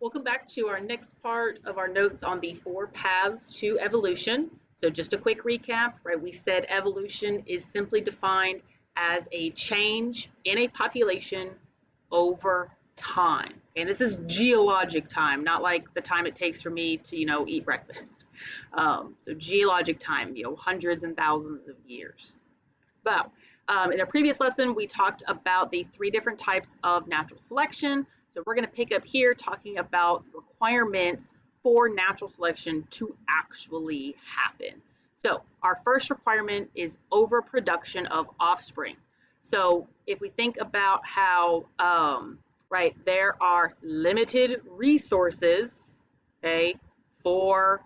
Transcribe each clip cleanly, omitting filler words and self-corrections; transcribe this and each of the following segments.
Welcome back to our next part of our notes on the four paths to evolution. So just a quick recap, right? We said evolution is simply defined as a change in a population over time. And this is geologic time, not like the time it takes for me to, eat breakfast. So geologic time, hundreds and thousands of years. But in our previous lesson, we talked about the three different types of natural selection. So we're going to pick up here talking about requirements for natural selection to actually happen. So our first requirement is overproduction of offspring. So if we think about how, right, there are limited resources, okay, for,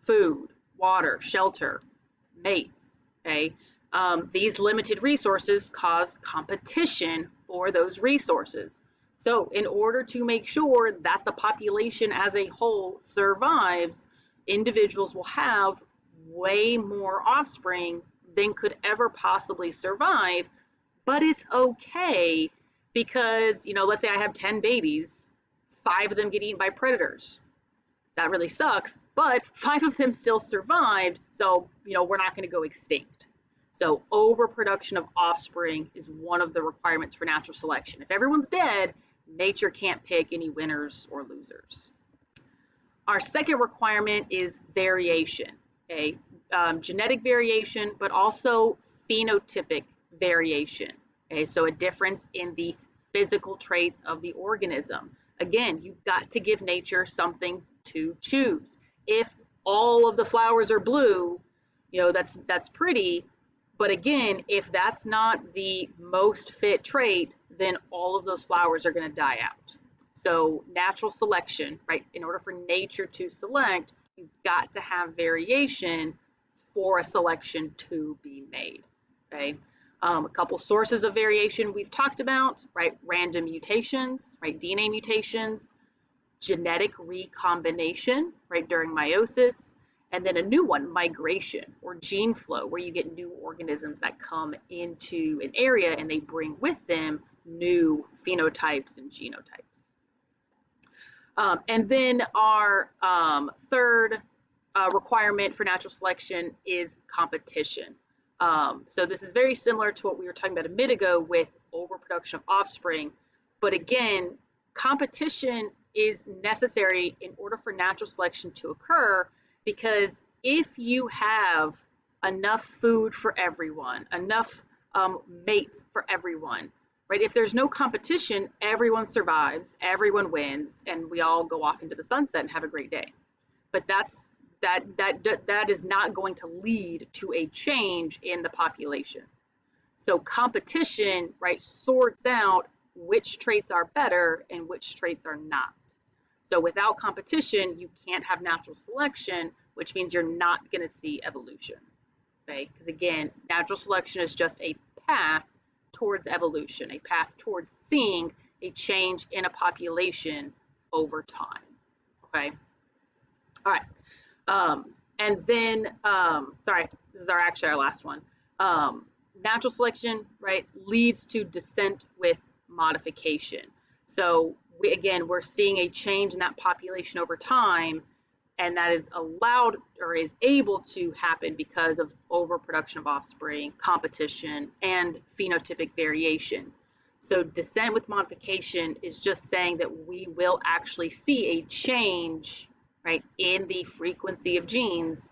food, water, shelter, mates, okay? These limited resources cause competition for those resources. So in order to make sure that the population as a whole survives, individuals will have way more offspring than could ever possibly survive. But it's okay because, let's say I have 10 babies, 5 of them get eaten by predators. That really sucks, but 5 of them still survived, so we're not going to go extinct. So overproduction of offspring is one of the requirements for natural selection. If everyone's dead, nature can't pick any winners or losers. Our second requirement is variation, okay? Genetic variation, but also phenotypic variation, okay? So a difference in the physical traits of the organism. Again, you've got to give nature something to choose. If all of the flowers are blue, that's pretty, but again, if that's not the most fit trait, then all of those flowers are going to die out. So natural selection, right? In order for nature to select, you've got to have variation for a selection to be made, okay? A couple sources of variation we've talked about, right? Random mutations, right? DNA mutations, genetic recombination, right? During meiosis, and then a new one, migration or gene flow, where you get new organisms that come into an area and they bring with them new phenotypes and genotypes. And then our third requirement for natural selection is competition. So this is very similar to what we were talking about a minute ago with overproduction of offspring. But again, competition is necessary in order for natural selection to occur, because if you have enough food for everyone, enough mates for everyone, right? If there's no competition, everyone survives, everyone wins, and we all go off into the sunset and have a great day. But that is not going to lead to a change in the population. So competition, right, sorts out which traits are better and which traits are not. So without competition, you can't have natural selection, which means you're not going to see evolution, okay? Because again, natural selection is just a path towards evolution, a path towards seeing a change in a population over time, okay? All right. And then, sorry, this is actually our last one. Natural selection, right, leads to descent with modification. So we're seeing a change in that population over time, and that is allowed or is able to happen because of overproduction of offspring, competition, and phenotypic variation. So descent with modification is just saying that we will actually see a change, right, in the frequency of genes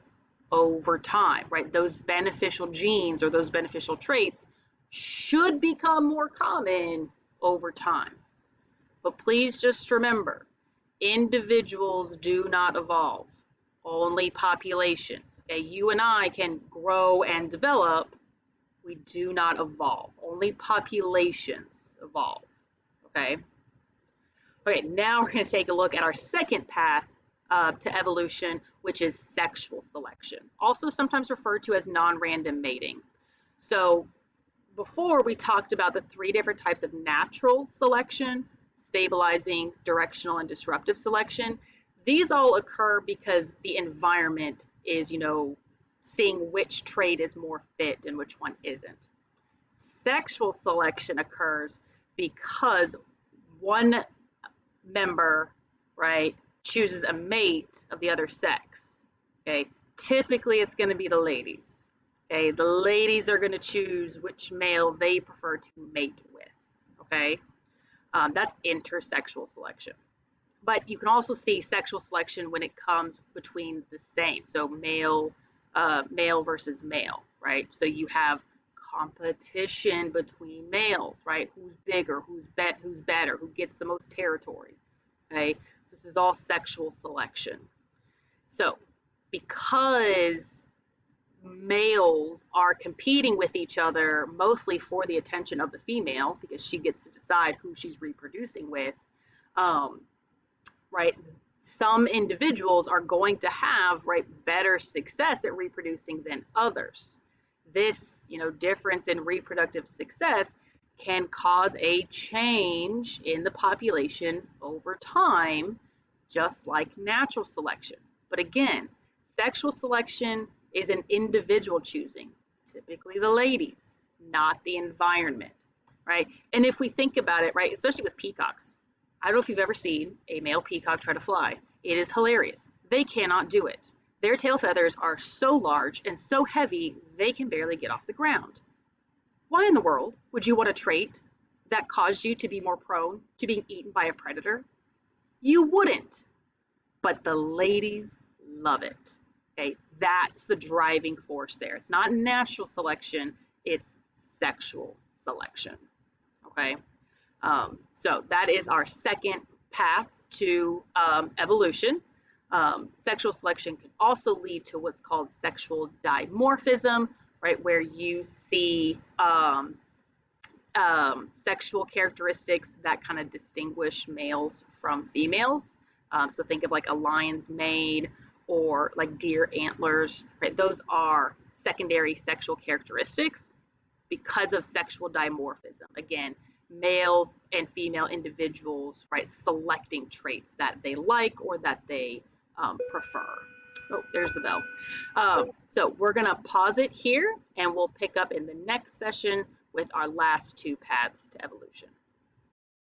over time, right? Those beneficial genes or those beneficial traits should become more common over time. But please just remember, individuals do not evolve, only populations. Okay, you and I can grow and develop, we do not evolve. Only populations evolve, okay? Okay, now we're going to take a look at our second path to evolution, which is sexual selection, also sometimes referred to as non-random mating. So before we talked about the 3 different types of natural selection, stabilizing, directional, and disruptive selection. These all occur because the environment is, seeing which trait is more fit and which one isn't. Sexual selection occurs because one member, right, chooses a mate of the other sex, okay, typically it's going to be the ladies. Okay, the ladies are going to choose which male they prefer to mate with. Okay, that's intersexual selection. But you can also see sexual selection when it comes between the same, so male versus male, right? So you have competition between males, right? Who's bigger, who's better, who gets the most territory, okay? So this is all sexual selection. So because males are competing with each other mostly for the attention of the female because she gets to decide who she's reproducing with, um, right? Some individuals are going to have, right, better success at reproducing than others. This, difference in reproductive success can cause a change in the population over time, just like natural selection. But again, sexual selection is an individual choosing, typically the ladies, not the environment, right? And if we think about it, right, especially with peacocks, I don't know if you've ever seen a male peacock try to fly. It is hilarious. They cannot do it. Their tail feathers are so large and so heavy, they can barely get off the ground. Why in the world would you want a trait that caused you to be more prone to being eaten by a predator? You wouldn't. But the ladies love it. Okay, that's the driving force there. It's not natural selection, it's sexual selection. Okay. So that is our second path to evolution. Sexual selection can also lead to what's called sexual dimorphism, right, where you see sexual characteristics that kind of distinguish males from females. So think of like a lion's mane or like deer antlers, right? Those are secondary sexual characteristics because of sexual dimorphism. Again, males and female individuals, right, selecting traits that they like or that they prefer. Oh, there's the bell. So we're going to pause it here and we'll pick up in the next session with our last two paths to evolution.